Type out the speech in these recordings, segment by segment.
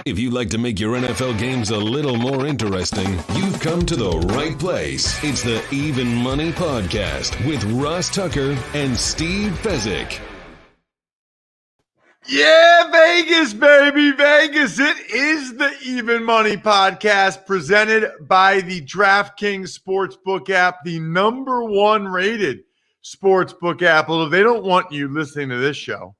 If you'd like to make your NFL games a little more interesting, you've come to the right place. It's the Even Money Podcast with Ross Tucker and Steve Fezzik. Yeah, Vegas, baby, Vegas. It is the Even Money Podcast presented by the DraftKings Sportsbook app, the number one rated sportsbook app. Although they don't want you listening to this show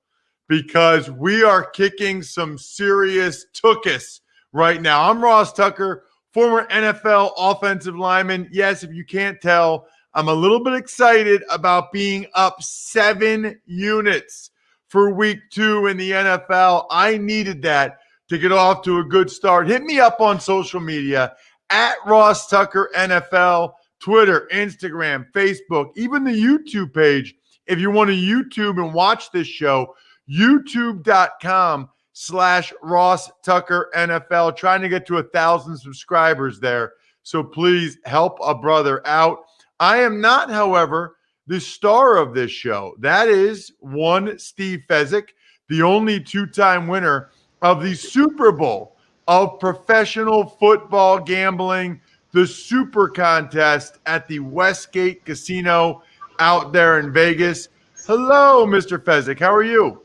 because we are kicking some serious tuchus right now. I'm Ross Tucker, former NFL offensive lineman. Yes, if you can't tell, I'm a little bit excited about being up 7 units for week 2 in the NFL. I needed that to get off to a good start. Hit me up on social media at Ross Tucker NFL, Twitter, Instagram, Facebook, even the YouTube page. If you want to YouTube and watch this show, youtube.com/Ross Tucker NFL. Trying to get to 1,000 subscribers there. So please help a brother out. I am not, however, the star of this show. That is one Steve Fezzik, the only 2-time winner of the Super Bowl of professional football gambling, the Super Contest at the Westgate Casino out there in Vegas. Hello, Mr. Fezzik. How are you?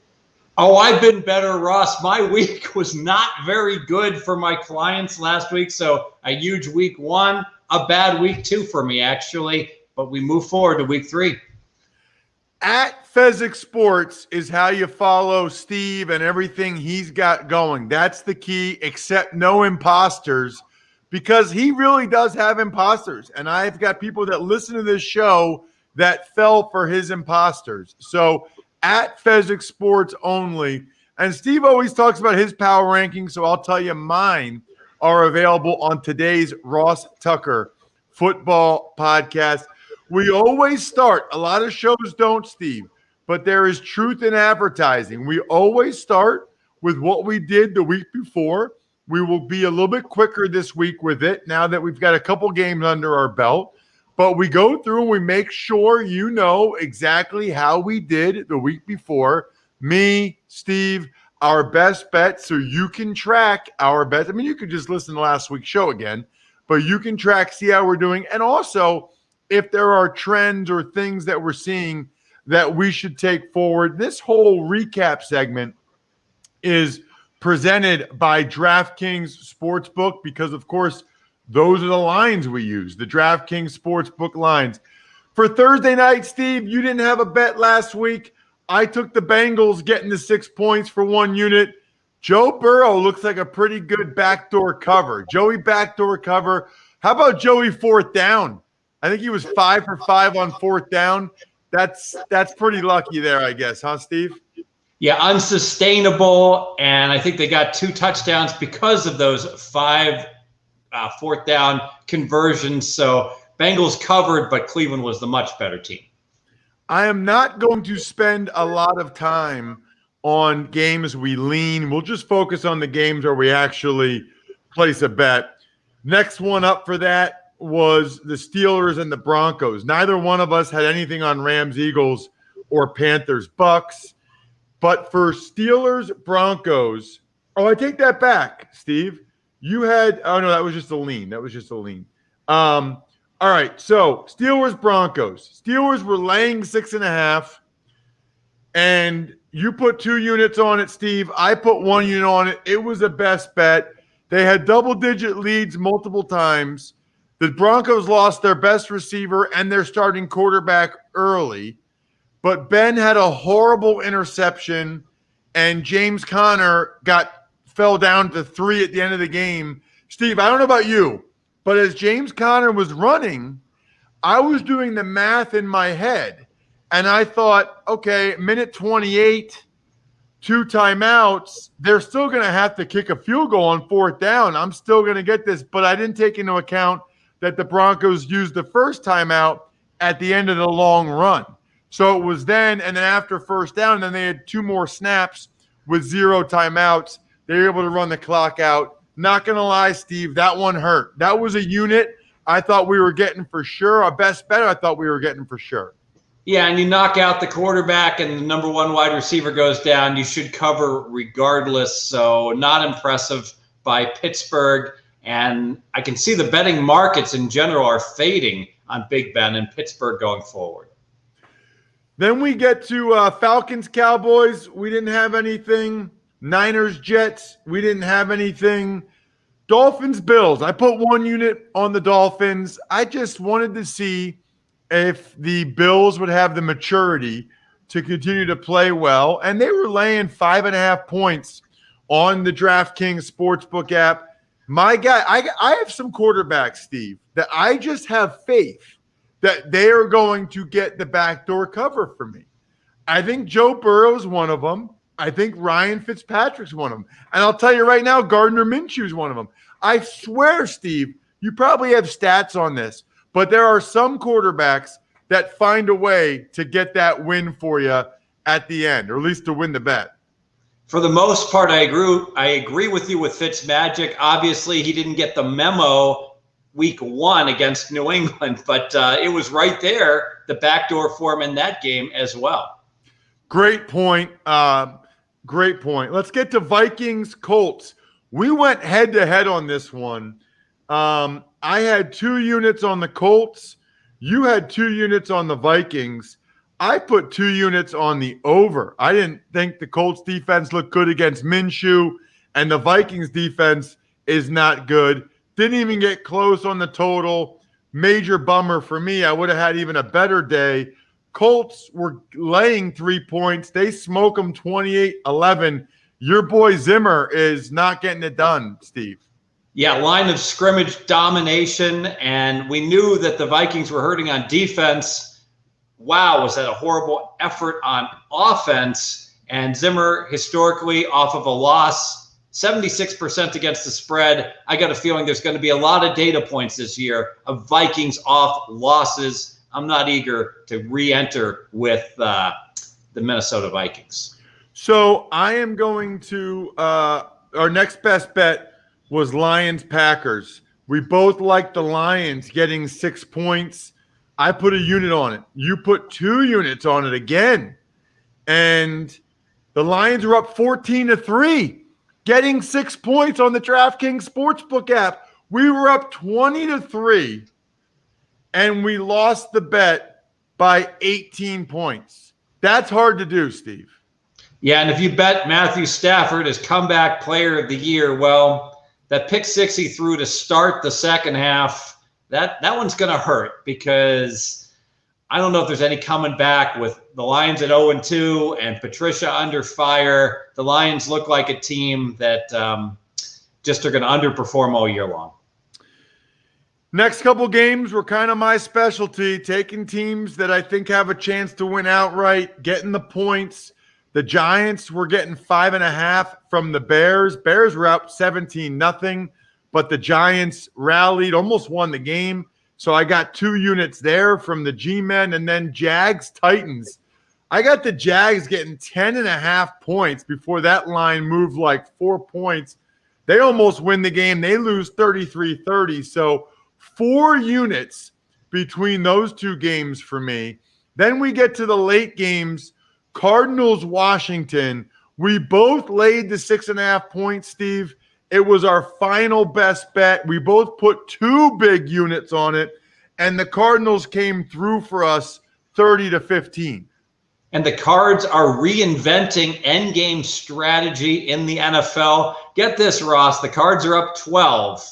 Oh, I've been better, Ross. My week was not very good for my clients last week, so a huge week 1, a bad week 2 for me, actually. But we move forward to week 3. At Fezzik Sports is how you follow Steve and everything he's got going. That's the key, except no imposters, because he really does have imposters. And I've got people that listen to this show that fell for his imposters. So at Fezzik Sports only. And Steve always talks about his power rankings, so I'll tell you mine are available on today's Ross Tucker Football Podcast. We always start, a lot of shows don't, Steve, but there is truth in advertising. We always start with what we did the week before. We will be a little bit quicker this week with it now that we've got a couple games under our belt. But we go through and we make sure you know exactly how we did the week before. Me, Steve, our best bet, so you can track our bets. I mean, you could just listen to last week's show again, but you can track, see how we're doing. And also, if there are trends or things that we're seeing that we should take forward. This whole recap segment is presented by DraftKings Sportsbook because, of course, those are the lines we use, the DraftKings Sportsbook lines. For Thursday night, Steve, you didn't have a bet last week. I took the Bengals getting the 6 points for 1 unit. Joe Burrow looks like a pretty good backdoor cover. Joey backdoor cover. How about Joey 4th down? I think he was 5 for 5 on 4th down. That's pretty lucky there, I guess, huh, Steve? Yeah, unsustainable, and I think they got 2 touchdowns because of those 5 4th down conversions. So Bengals covered, but Cleveland was the much better team. I am not going to spend a lot of time on games we lean. We'll just focus on the games where we actually place a bet. Next one up for that was the Steelers and the Broncos. Neither one of us had anything on Rams, Eagles, or Panthers, Bucks. But for Steelers, Broncos, I take that back, Steve. You had – oh, no, that was just a lean. All right, so Steelers, Broncos. Steelers were laying 6.5, and you put 2 units on it, Steve. I put 1 unit on it. It was a best bet. They had double-digit leads multiple times. The Broncos lost their best receiver and their starting quarterback early, but Ben had a horrible interception, and James Conner fell down to 3 at the end of the game. Steve, I don't know about you, but as James Conner was running, I was doing the math in my head, and I thought, okay, minute 28, 2 timeouts, they're still going to have to kick a field goal on 4th down. I'm still going to get this, but I didn't take into account that the Broncos used the first timeout at the end of the long run. So it was then, and then after 1st down, and then they had 2 more snaps with 0 timeouts. They were able to run the clock out. Not going to lie, Steve, that one hurt. That was a unit I thought we were getting for sure. Our best bet I thought we were getting for sure. Yeah, and you knock out the quarterback and the number 1 wide receiver goes down, you should cover regardless. So not impressive by Pittsburgh. And I can see the betting markets in general are fading on Big Ben and Pittsburgh going forward. Then we get to Falcons, Cowboys. We didn't have anything. Niners, Jets. We didn't have anything. Dolphins, Bills. I put 1 unit on the Dolphins. I just wanted to see if the Bills would have the maturity to continue to play well. And they were laying 5.5 points on the DraftKings Sportsbook app. My guy, I have some quarterbacks, Steve, that I just have faith that they are going to get the backdoor cover for me. I think Joe Burrow's one of them. I think Ryan Fitzpatrick's one of them. And I'll tell you right now, Gardner Minshew's one of them. I swear, Steve, you probably have stats on this, but there are some quarterbacks that find a way to get that win for you at the end, or at least to win the bet. For the most part, I agree with you with Fitzmagic. Obviously, he didn't get the memo week 1 against New England, but it was right there, the backdoor for him in that game as well. Great point. Great point. Let's get to Vikings, Colts. We went head-to-head on this one. I had 2 units on the Colts. You had 2 units on the Vikings. I put 2 units on the over. I didn't think the Colts defense looked good against Minshew, and the Vikings defense is not good. Didn't even get close on the total. Major bummer for me. I would have had even a better day. Colts were laying 3 points. They smoke them 28-11. Your boy Zimmer is not getting it done, Steve. Yeah, line of scrimmage domination, and we knew that the Vikings were hurting on defense. Wow, was that a horrible effort on offense? And Zimmer, historically, off of a loss, 76% against the spread. I got a feeling there's going to be a lot of data points this year of Vikings off losses. I'm not eager to re-enter with the Minnesota Vikings. So I am going to our next best bet was Lions-Packers. We both like the Lions getting 6 points. I put a unit on it. You put 2 units on it again. And the Lions were up 14-3, getting 6 points on the DraftKings Sportsbook app. We were up 20-3, and we lost the bet by 18 points. That's hard to do, Steve. Yeah, and if you bet Matthew Stafford as comeback player of the year, well, that pick 6 he threw to start the second half, that one's going to hurt, because I don't know if there's any coming back with the Lions at 0-2 and Patricia under fire. The Lions look like a team that just are going to underperform all year long. Next couple games were kind of my specialty, taking teams that I think have a chance to win outright, getting the points. The Giants were getting 5.5 from the Bears. Bears were up 17-0, but the Giants rallied, almost won the game. So I got 2 units there from the G-Men, and then Jags-Titans. I got the Jags getting 10.5 points before that line moved like 4 points. They almost win the game. They lose 33-30. So 4 units between those 2 games for me. Then we get to the late games. Cardinals, Washington. We both laid the 6.5 points, Steve. It was our final best bet. We both put 2 big units on it, and the Cardinals came through for us 30-15. And the Cards are reinventing endgame strategy in the NFL. Get this, Ross. The Cards are up 12,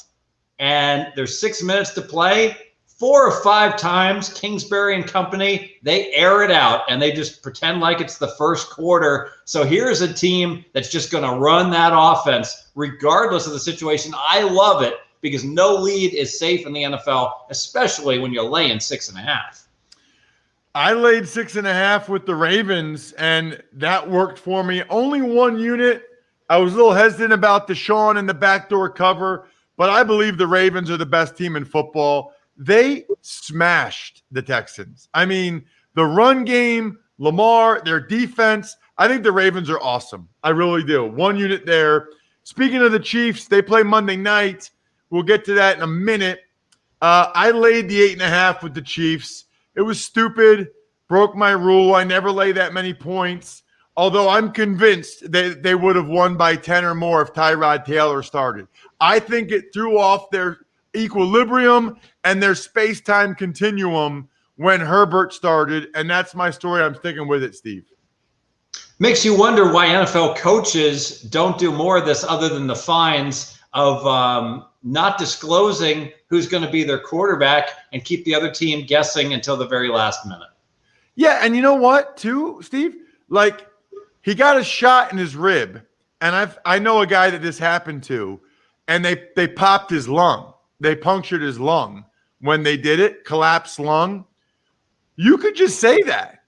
and there's 6 minutes to play. 4 or 5 times, Kingsbury and company, they air it out, and they just pretend like it's the first quarter. So here's a team that's just going to run that offense regardless of the situation. I love it, because no lead is safe in the NFL, especially when you're laying 6.5. I laid 6.5 with the Ravens, and that worked for me. Only 1 unit. I was a little hesitant about Deshaun and the backdoor cover, but I believe the Ravens are the best team in football. They smashed the Texans. I mean, the run game, Lamar, their defense, I think the Ravens are awesome. I really do. 1 unit there. Speaking of the Chiefs, they play Monday night. We'll get to that in a minute. I laid the 8.5 with the Chiefs. It was stupid. Broke my rule. I never lay that many points Although I'm convinced they would have won by 10 or more if Tyrod Taylor started. I think it threw off their equilibrium and their space-time continuum when Herbert started, and that's my story. I'm sticking with it, Steve. Makes you wonder why NFL coaches don't do more of this other than the fines of not disclosing who's going to be their quarterback and keep the other team guessing until the very last minute. Yeah, and you know what, too, Steve? Like, he got a shot in his rib, and I know a guy that this happened to, and they popped his lung. They punctured his lung when they did it, collapsed lung. You could just say that.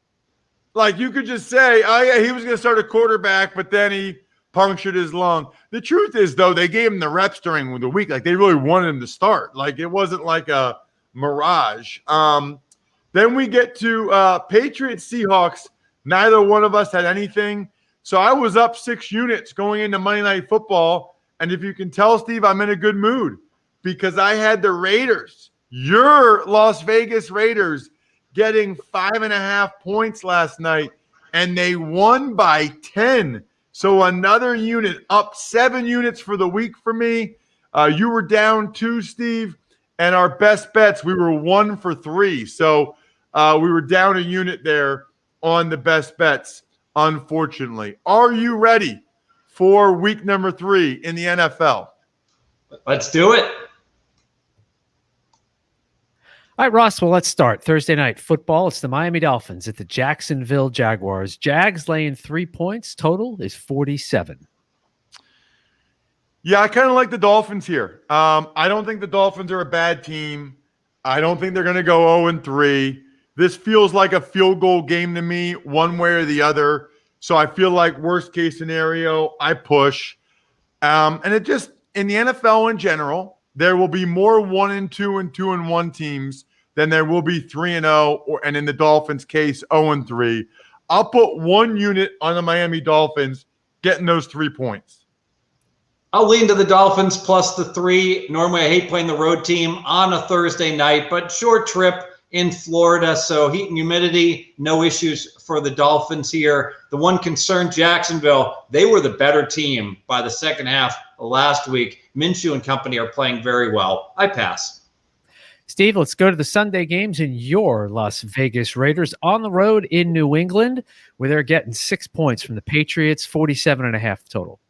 Like, you could just say, oh, yeah, he was going to start a quarterback, but then he punctured his lung. The truth is, though, they gave him the reps during the week. Like, they really wanted him to start. Like, it wasn't like a mirage. Then we get to Patriots Seahawks. Neither one of us had anything. So I was up 6 units going into Monday Night Football. And if you can tell, Steve, I'm in a good mood because I had the Raiders, your Las Vegas Raiders, getting 5.5 points last night, and they won by 10. So another unit, up 7 units for the week for me. You were down 2, Steve, and our best bets, we were 1 for 3. So we were down a unit there on the best bets, unfortunately. Are you ready for week number 3 in the NFL? Let's do it. All right, Ross, well, let's start. Thursday night football. It's the Miami Dolphins at the Jacksonville Jaguars. Jags laying 3 points. Total is 47. Yeah, I kind of like the Dolphins here. I don't think the Dolphins are a bad team. I don't think they're going to go 0-3. This feels like a field goal game to me, one way or the other. So I feel like worst case scenario, I push. And it just, in the NFL in general, there will be more 1-2 and 2-1 teams than there will be 3-0, and in the Dolphins' case, 0-3. I'll put 1 unit on the Miami Dolphins getting those 3 points. I'll lean to the Dolphins plus the 3. Normally, I hate playing the road team on a Thursday night, but short trip in Florida, so heat and humidity, no issues for the Dolphins here. The one concern, Jacksonville, they were the better team by the second half of last week. Minshew and company are playing very well. I pass. Steve, let's go to the Sunday games in your Las Vegas Raiders on the road in New England, where they're getting 6 points from the Patriots, 47.5 total.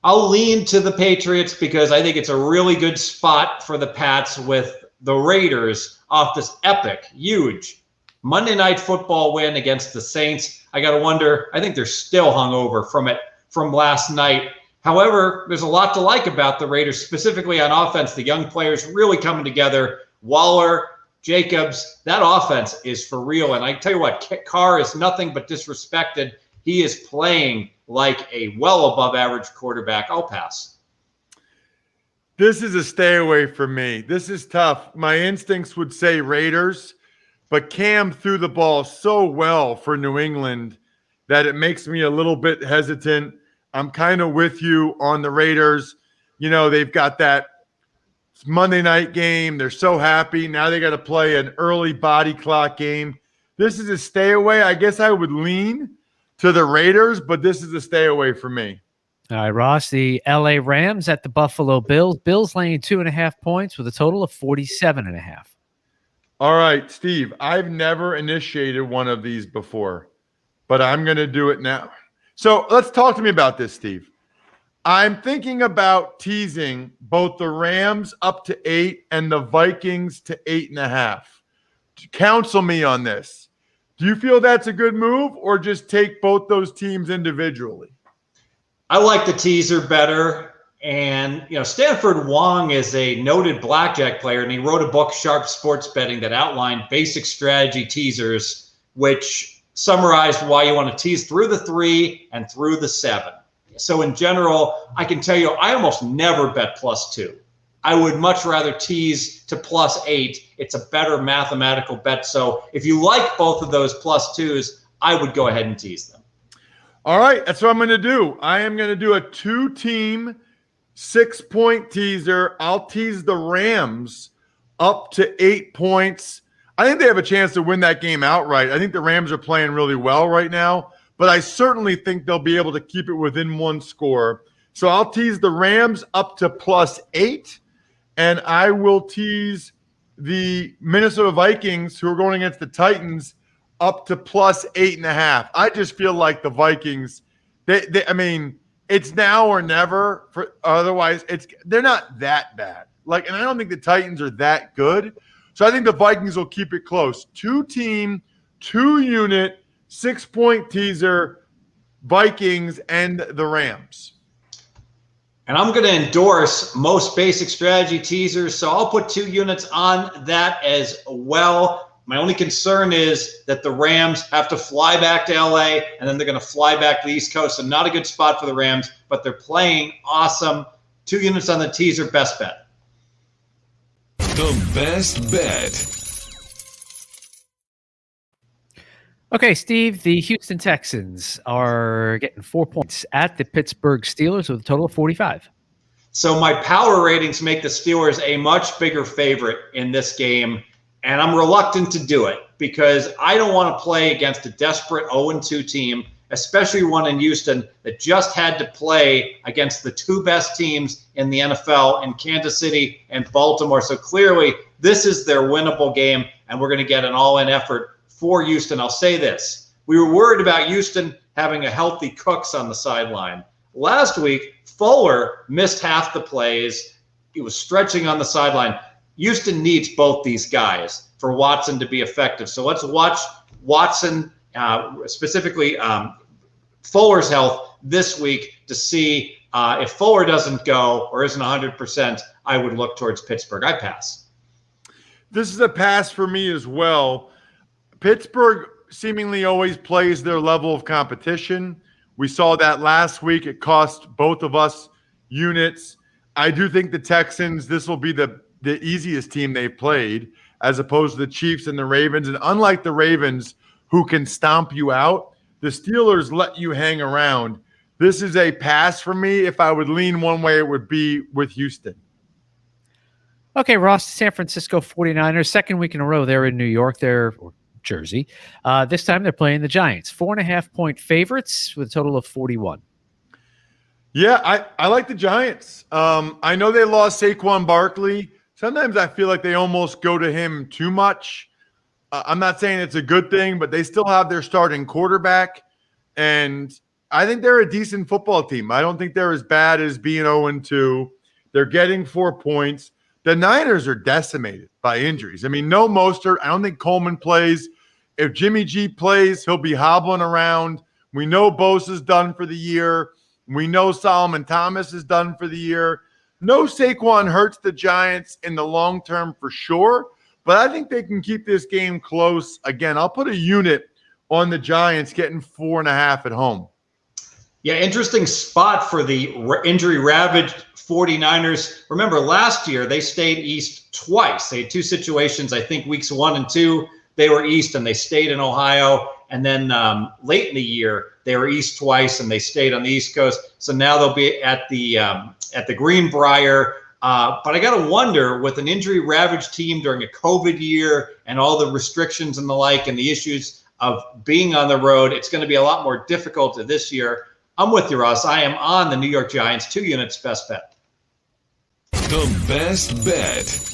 I'll lean to the Patriots because I think it's a really good spot for the Pats with the Raiders off this epic, huge Monday Night Football win against the Saints. I got to wonder, I think they're still hungover from it from last night. However, there's a lot to like about the Raiders, specifically on offense. The young players really coming together. Waller, Jacobs, that offense is for real. And I tell you what, Carr is nothing but disrespected. He is playing like a well above average quarterback. I'll pass. This is a stay away from me. This is tough. My instincts would say Raiders, but Cam threw the ball so well for New England that it makes me a little bit hesitant. I'm kind of with you on the Raiders. You know, they've got that Monday night game. They're so happy. Now they got to play an early body clock game. This is a stay away. I guess I would lean to the Raiders, but this is a stay away for me. All right, Ross, the LA Rams at the Buffalo Bills. Bills laying 2.5 points with a total of 47.5. All right, Steve, I've never initiated one of these before, but I'm going to do it now. So let's talk to me about this, Steve. I'm thinking about teasing both the Rams up to 8 and the Vikings to 8.5. Counsel me on this. Do you feel that's a good move or just take both those teams individually? I like the teaser better. And, you know, Stanford Wong is a noted blackjack player, and he wrote a book, Sharp Sports Betting, that outlined basic strategy teasers, which summarized why you want to tease through the 3 and through the 7. So in general, I can tell you, I almost never bet +2. I would much rather tease to +8. It's a better mathematical bet. So if you like both of those +2s, I would go ahead and tease them. All right, that's what I'm going to do. I am going to do a 2-team 6-point teaser. I'll tease the Rams up to 8 points. I think they have a chance to win that game outright. I think the Rams are playing really well right now, but I certainly think they'll be able to keep it within one score. So I'll tease the Rams up to +8, and I will tease the Minnesota Vikings, who are going against the Titans, up to +8.5. I just feel like the Vikings, I mean, it's now or never. Otherwise, they're not that bad. And I don't think the Titans are that good. So I think the Vikings will keep it close. 2-team, 2-unit, 6-point teaser, Vikings and the Rams. And I'm going to endorse most basic strategy teasers, so I'll put 2 units on that as well. My only concern is that the Rams have to fly back to LA, and then they're going to fly back to the East Coast. So not a good spot for the Rams, but they're playing awesome. 2 units on the teaser, best bet. The best bet. Okay, Steve, the Houston Texans are getting 4 points at the Pittsburgh Steelers with a total of 45. So my power ratings make the Steelers a much bigger favorite in this game, and I'm reluctant to do it because I don't want to play against a desperate 0-2 team, especially one in Houston that just had to play against the 2 best teams in the NFL in Kansas City and Baltimore. So clearly this is their winnable game, and we're going to get an all-in effort for Houston. I'll say this. We were worried about Houston having a healthy Cooks on the sideline. Last week, Fuller missed half the plays. He was stretching on the sideline. Houston needs both these guys for Watson to be effective. So let's watch Watson, specifically Fuller's health this week to see if Fuller doesn't go or isn't 100%, I would look towards Pittsburgh. I pass. This is a pass for me as well. Pittsburgh seemingly always plays their level of competition. We saw that last week. It cost both of us units. I do think the Texans, this will be the easiest team they played as opposed to the Chiefs and the Ravens. And unlike the Ravens, who can stomp you out, the Steelers let you hang around. This is a pass for me. If I would lean one way, it would be with Houston. Okay, Ross, San Francisco 49ers, second week in a row. They're in New York. Or Jersey. This time they're playing the Giants. 4.5-point favorites with a total of 41. Yeah, I like the Giants. I know they lost Saquon Barkley. Sometimes I feel like they almost go to him too much. I'm not saying it's a good thing, but they still have their starting quarterback. And I think they're a decent football team. I don't think they're as bad as being 0-2. They're getting 4 points. The Niners are decimated by injuries. I mean, no Mostert. I don't think Coleman plays. If Jimmy G plays, he'll be hobbling around. We know Bosa's done for the year. We know Solomon Thomas is done for the year. No Saquon hurts the Giants in the long term for sure, but I think they can keep this game close. Again, I'll put a unit on the Giants getting 4.5 at home. Yeah, interesting spot for the injury-ravaged 49ers. Remember, last year they stayed east twice. They had 2 situations, I think weeks 1 and 2, they were east and they stayed in Ohio. And then late in the year, they were east twice and they stayed on the East Coast. So now they'll be at the Greenbrier. But I got to wonder, with an injury-ravaged team during a COVID year and all the restrictions and the like and the issues of being on the road, it's going to be a lot more difficult this year. I'm with you, Ross. I am on the New York Giants. 2 units, best bet. The best bet.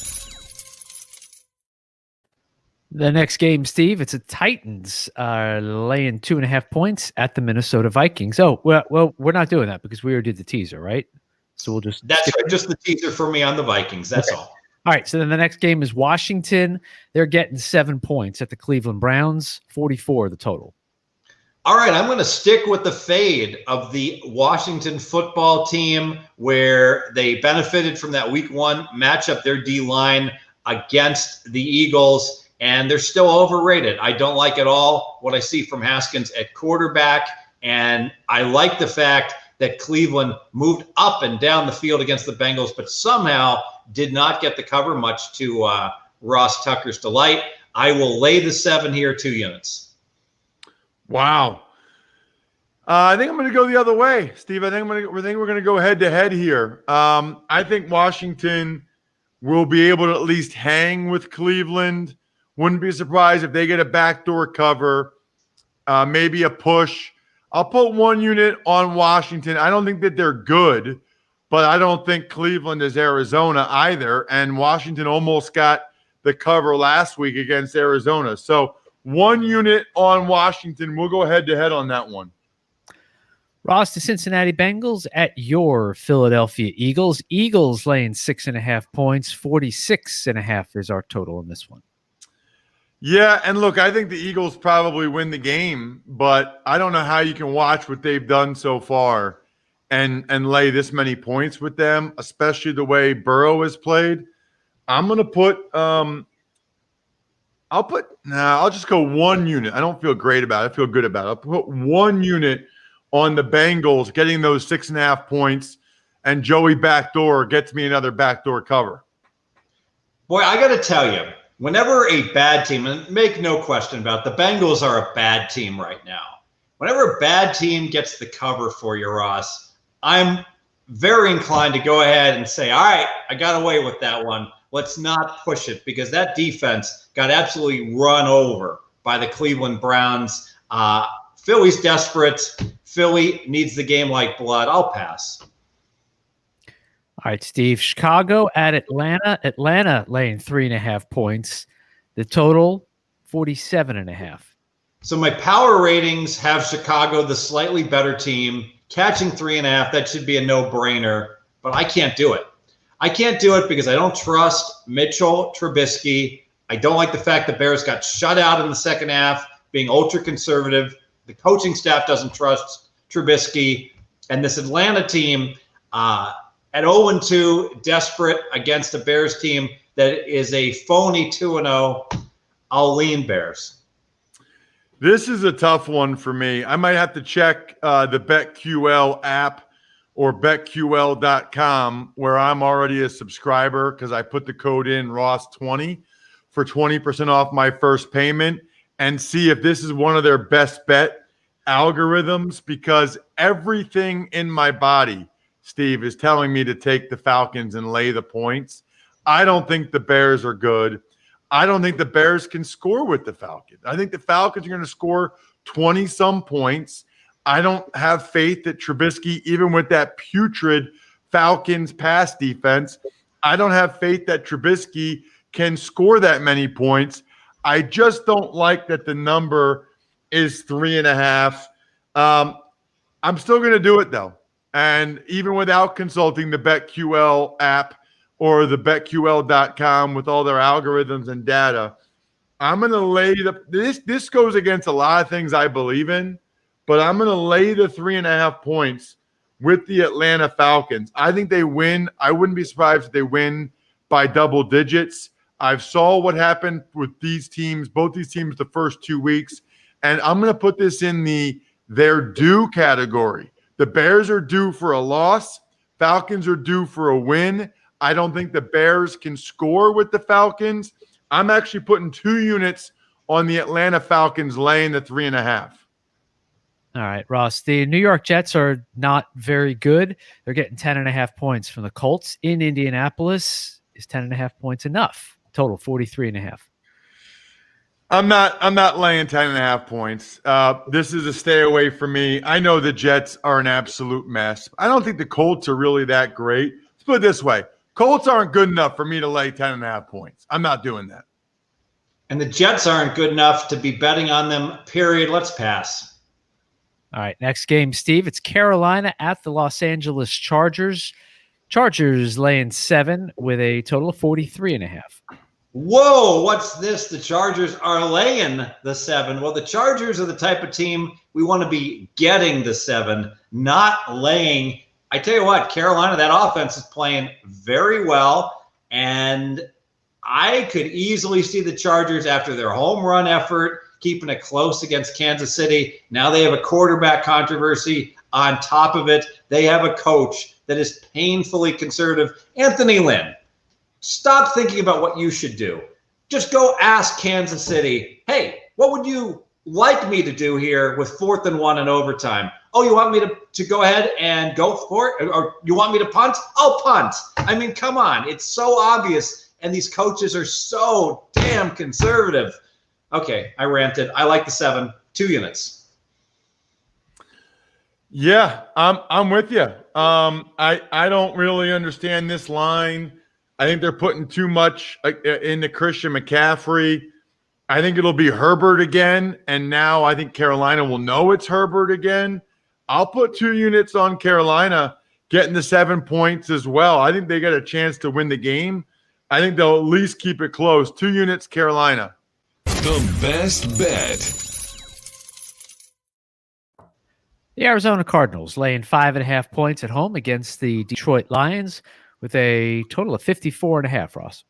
The next game, Steve, it's a Titans laying 2.5 points at the Minnesota Vikings. Oh, well, we're not doing that because we already did the teaser, right? So we'll just... That's right, just the teaser for me on the Vikings. That's okay. All right, so then the next game is Washington. They're getting 7 points at the Cleveland Browns, 44 the total. All right, I'm going to stick with the fade of the Washington football team where they benefited from that week 1 matchup, their D-line against the Eagles. And they're still overrated. I don't like at all what I see from Haskins at quarterback. And I like the fact that Cleveland moved up and down the field against the Bengals, but somehow did not get the cover, much to Ross Tucker's delight. I will lay the 7 here, 2 units. Wow. I think I'm going to go the other way, Steve. I think we're going to go head-to-head here. I think Washington will be able to at least hang with Cleveland. Wouldn't be surprised if they get a backdoor cover, maybe a push. I'll put 1 unit on Washington. I don't think that they're good, but I don't think Cleveland is Arizona either. And Washington almost got the cover last week against Arizona. So 1 unit on Washington. We'll go head-to-head on that one. Ross, the Cincinnati Bengals at your Philadelphia Eagles. Eagles laying 6.5 points. 46.5 is our total in this one. Yeah, and look, I think the Eagles probably win the game, but I don't know how you can watch what they've done so far and lay this many points with them, especially the way Burrow has played. I'm going to put I'll just go 1 unit. I don't feel great about it. I feel good about it. I'll put 1 unit on the Bengals getting those 6.5 points, and Joey backdoor gets me another backdoor cover. Boy, I got to tell you, whenever a bad team, and make no question about it, the Bengals are a bad team right now. Whenever a bad team gets the cover for you, Ross, I'm very inclined to go ahead and say, all right, I got away with that one. Let's not push it, because that defense got absolutely run over by the Cleveland Browns. Philly's desperate. Philly needs the game like blood. I'll pass. All right, Steve. Chicago at Atlanta. Atlanta laying 3.5 points. The total, 47.5. So my power ratings have Chicago the slightly better team, catching 3.5. That should be a no-brainer, but I can't do it. I can't do it because I don't trust Mitchell Trubisky. I don't like the fact the Bears got shut out in the second half, being ultra-conservative. The coaching staff doesn't trust Trubisky. And this Atlanta team at 0-2, desperate against a Bears team that is a phony 2-0, I'll lean Bears. This is a tough one for me. I might have to check the BetQL app or betql.com, where I'm already a subscriber, because I put the code in Ross20 for 20% off my first payment, and see if this is one of their best bet algorithms, because everything in my body, Steve, is telling me to take the Falcons and lay the points. I don't think the Bears are good. I don't think the Bears can score with the Falcons. I think the Falcons are going to score 20-some points. I don't have faith that Trubisky, even with that putrid Falcons pass defense, I don't have faith that Trubisky can score that many points. I just don't like that the number is 3.5. I'm still going to do it, though. And even without consulting the BetQL app or the BetQL.com with all their algorithms and data, I'm going to lay this goes against a lot of things I believe in, but I'm going to lay the 3.5 points with the Atlanta Falcons. I think they win. I wouldn't be surprised if they win by double digits. I've saw what happened with these teams, both these teams, the first 2 weeks, and I'm going to put this in they're due category. The Bears are due for a loss. Falcons are due for a win. I don't think the Bears can score with the Falcons. I'm actually putting 2 units on the Atlanta Falcons laying the 3.5. All right, Ross. The New York Jets are not very good. They're getting 10.5 points from the Colts in Indianapolis. Is 10.5 points enough? Total 43.5. I'm not laying 10.5 points. This is a stay away from me. I know the Jets are an absolute mess. I don't think the Colts are really that great. Let's put it this way. Colts aren't good enough for me to lay 10.5 points. I'm not doing that. And the Jets aren't good enough to be betting on them, period. Let's pass. All right, next game, Steve. It's Carolina at the Los Angeles Chargers. Chargers laying 7 with a total of 43.5. Whoa, what's this? The Chargers are laying the 7. Well, the Chargers are the type of team we want to be getting the 7, not laying. I tell you what, Carolina, that offense is playing very well, and I could easily see the Chargers, after their home run effort, keeping it close against Kansas City. Now they have a quarterback controversy on top of it. They have a coach that is painfully conservative. Anthony Lynn, stop thinking about what you should do. Just go ask Kansas City, hey, what would you like me to do here with 4th and 1 in overtime? Oh, you want me to go ahead and go for it? Or you want me to punt? I'll punt. I mean, come on. It's so obvious, and these coaches are so damn conservative. Okay, I ranted. I like the 7. 2 units. Yeah, I'm with you. I don't really understand this line. I think they're putting too much into Christian McCaffrey. I think it'll be Herbert again, and now I think Carolina will know it's Herbert again. I'll put 2 units on Carolina getting the 7 points as well. I think they got a chance to win the game. I think they'll at least keep it close. 2 units, Carolina. The best bet. The Arizona Cardinals laying 5.5 points at home against the Detroit Lions with a total of 54.5, Ross.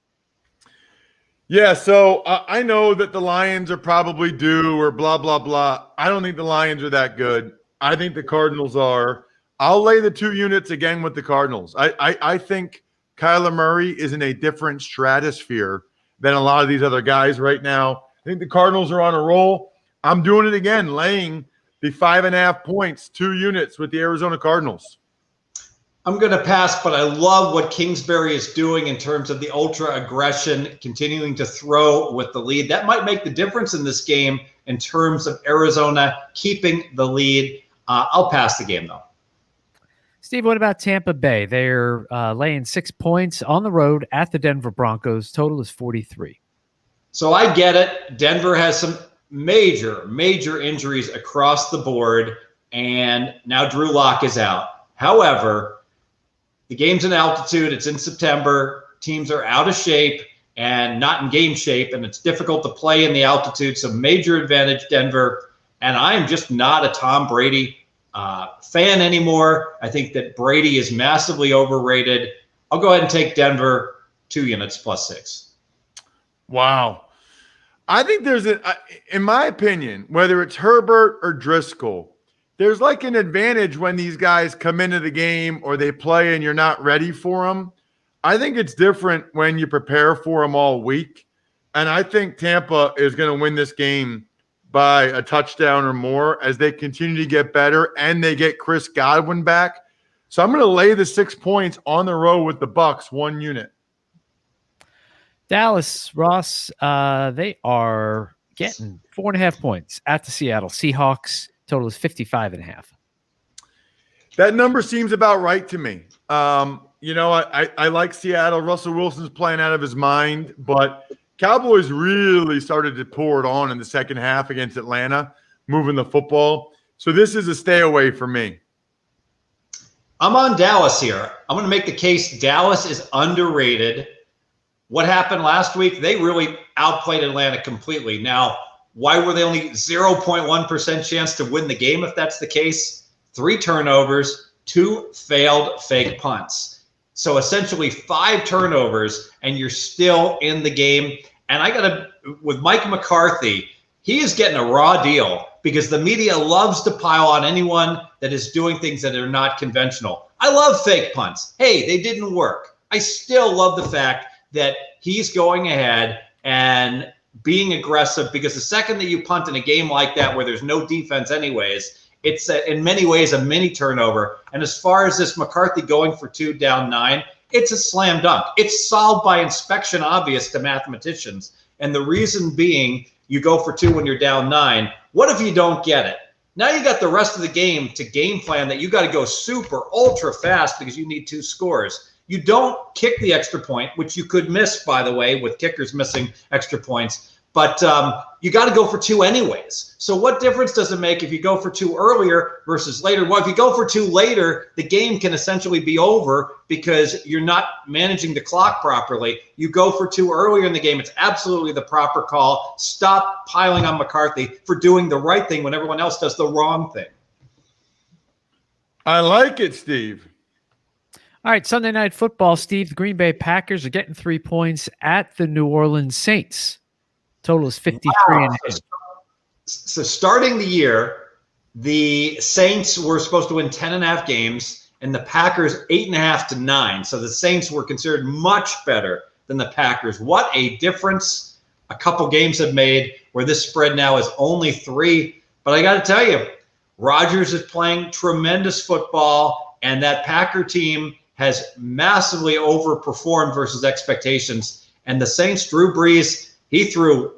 Yeah, so I know that the Lions are probably due or blah, blah, blah. I don't think the Lions are that good. I think the Cardinals are. I'll lay the 2 units again with the Cardinals. I think Kyler Murray is in a different stratosphere than a lot of these other guys right now. I think the Cardinals are on a roll. I'm doing it again, laying the 5.5 points, 2 units with the Arizona Cardinals. I'm going to pass, but I love what Kingsbury is doing in terms of the ultra aggression, continuing to throw with the lead. That might make the difference in this game in terms of Arizona keeping the lead. I'll pass the game, though. Steve, what about Tampa Bay? They're laying 6 points on the road at the Denver Broncos. Total is 43. So I get it. Denver has some major injuries across the board, and now Drew Lock is out. However, the game's in altitude. It's in September. Teams are out of shape and not in game shape, and it's difficult to play in the altitude. So major advantage, Denver. And I am just not a Tom Brady fan anymore. I think that Brady is massively overrated. I'll go ahead and take Denver 2 units plus 6. Wow. I think there's in my opinion, whether it's Herbert or Driscoll, there's like an advantage when these guys come into the game or they play and you're not ready for them. I think it's different when you prepare for them all week. And I think Tampa is going to win this game by a touchdown or more as they continue to get better and they get Chris Godwin back. So I'm going to lay the 6 points on the road with the Bucs, 1 unit. Dallas, Ross, they are getting 4.5 points at the Seattle Seahawks. Total is 55.5. That number seems about right to me. I like Seattle. Russell Wilson's playing out of his mind, but Cowboys really started to pour it on in the second half against Atlanta, moving the football. So this is a stay away for me. I'm on Dallas here. I'm going to make the case Dallas is underrated. What happened last week? They really outplayed Atlanta completely. Now, why were they only 0.1% chance to win the game if that's the case? 3 turnovers, 2 failed fake punts. So essentially 5 turnovers, and you're still in the game. And with Mike McCarthy, he is getting a raw deal because the media loves to pile on anyone that is doing things that are not conventional. I love fake punts. Hey, they didn't work. I still love the fact that he's going ahead and being aggressive, because the second that you punt in a game like that where there's no defense anyways, it's in many ways a mini turnover. And as far as this McCarthy going for 2 down 9, it's a slam dunk. It's solved by inspection obvious to mathematicians. And the reason being, you go for 2 when you're down 9. What if you don't get it? Now you got the rest of the game to game plan that you got to go super ultra fast because you need 2 scores. You don't kick the extra point, which you could miss, by the way, with kickers missing extra points. But you got to go for 2 anyways. So what difference does it make if you go for 2 earlier versus later? Well, if you go for 2 later, the game can essentially be over because you're not managing the clock properly. You go for 2 earlier in the game. It's absolutely the proper call. Stop piling on McCarthy for doing the right thing when everyone else does the wrong thing. I like it, Steve. All right, Sunday Night Football, Steve. The Green Bay Packers are getting 3 points at the New Orleans Saints. Total is 53.5. So starting the year, the Saints were supposed to win 10.5 games, and the Packers 8.5 to 9. So the Saints were considered much better than the Packers. What a difference a couple games have made, where this spread now is only 3. But I got to tell you, Rodgers is playing tremendous football, and that Packer team has massively overperformed versus expectations. And the Saints, Drew Brees, he threw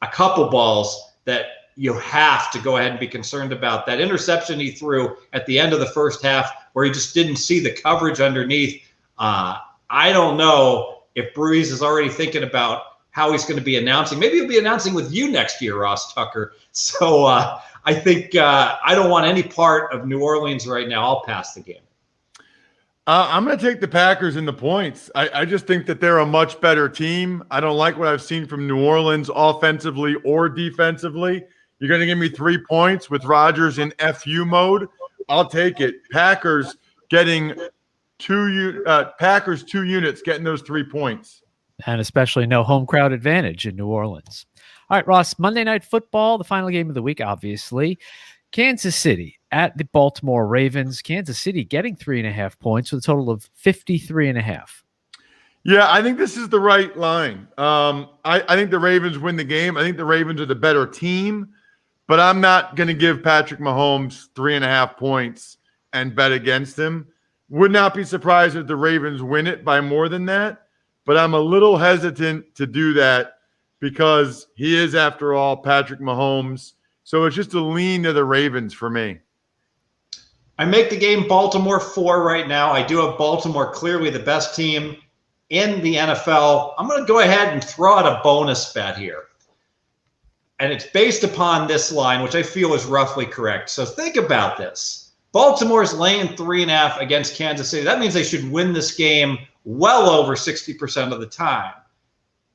a couple balls that you have to go ahead and be concerned about that interception he threw at the end of the first half where he just didn't see the coverage underneath. I don't know if Breeze is already thinking about how he's going to be announcing. Maybe he'll be announcing with you next year, Ross Tucker. So I think I don't want any part of New Orleans right now. I'll pass the game. I'm going to take the Packers in the points. I just think that they're a much better team. I don't like what I've seen from New Orleans offensively or defensively. You're going to give me 3 points with Rodgers in FU mode. I'll take it. Packers getting 2 units, getting those 3 points. And especially no home crowd advantage in New Orleans. All right, Ross, Monday Night Football, the final game of the week, obviously. Kansas City at the Baltimore Ravens. Kansas City getting 3.5 points with a total of 53.5. Yeah, I think this is the right line. I think the Ravens win the game. I think the Ravens are the better team, but I'm not going to give Patrick Mahomes 3.5 points and bet against him. Would not be surprised if the Ravens win it by more than that, but I'm a little hesitant to do that because he is, after all, Patrick Mahomes. So it's just a lean to the Ravens for me. I make the game Baltimore 4 right now. I do have Baltimore clearly the best team in the NFL. I'm going to go ahead and throw out a bonus bet here. And it's based upon this line, which I feel is roughly correct. So think about this. Baltimore's laying 3.5 against Kansas City. That means they should win this game well over 60% of the time.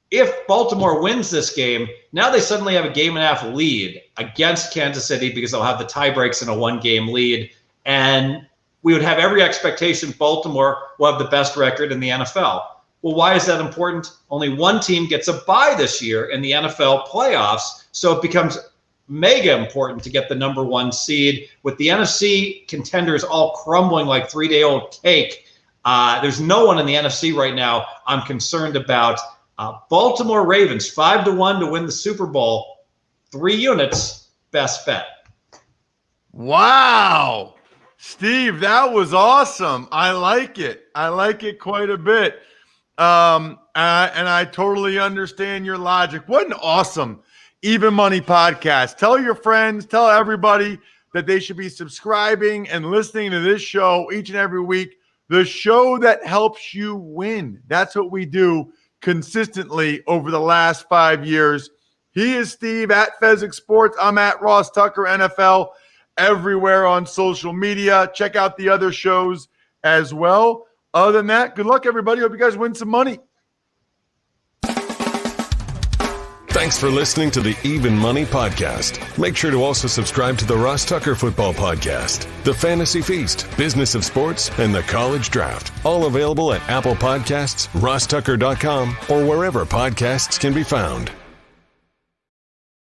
If Baltimore wins this game, now they suddenly have a 1.5 lead against Kansas City because they'll have the tie breaks in a 1-game lead. And we would have every expectation Baltimore will have the best record in the NFL. Well, why is that important? Only one team gets a bye this year in the NFL playoffs, so it becomes mega important to get the number 1 seed. With the NFC contenders all crumbling like 3-day-old cake, there's no one in the NFC right now I'm concerned about. Baltimore Ravens, 5-1 to win the Super Bowl. 3 units, best bet. Wow. Steve, that was awesome. I like it. I like it quite a bit. And I totally understand your logic. What an awesome Even Money podcast. Tell your friends, tell everybody that they should be subscribing and listening to this show each and every week. The show that helps you win. That's what we do consistently over the last 5 years. He is Steve at Fezzik Sports. I'm at Ross Tucker NFL. Everywhere on social media. Check out the other shows as well. Other than that, good luck, everybody. Hope you guys win some money. Thanks for listening to the Even Money Podcast. Make sure to also subscribe to the Ross Tucker Football Podcast, The Fantasy Feast, Business of Sports, and The College Draft. All available at Apple Podcasts, rosstucker.com, or wherever podcasts can be found.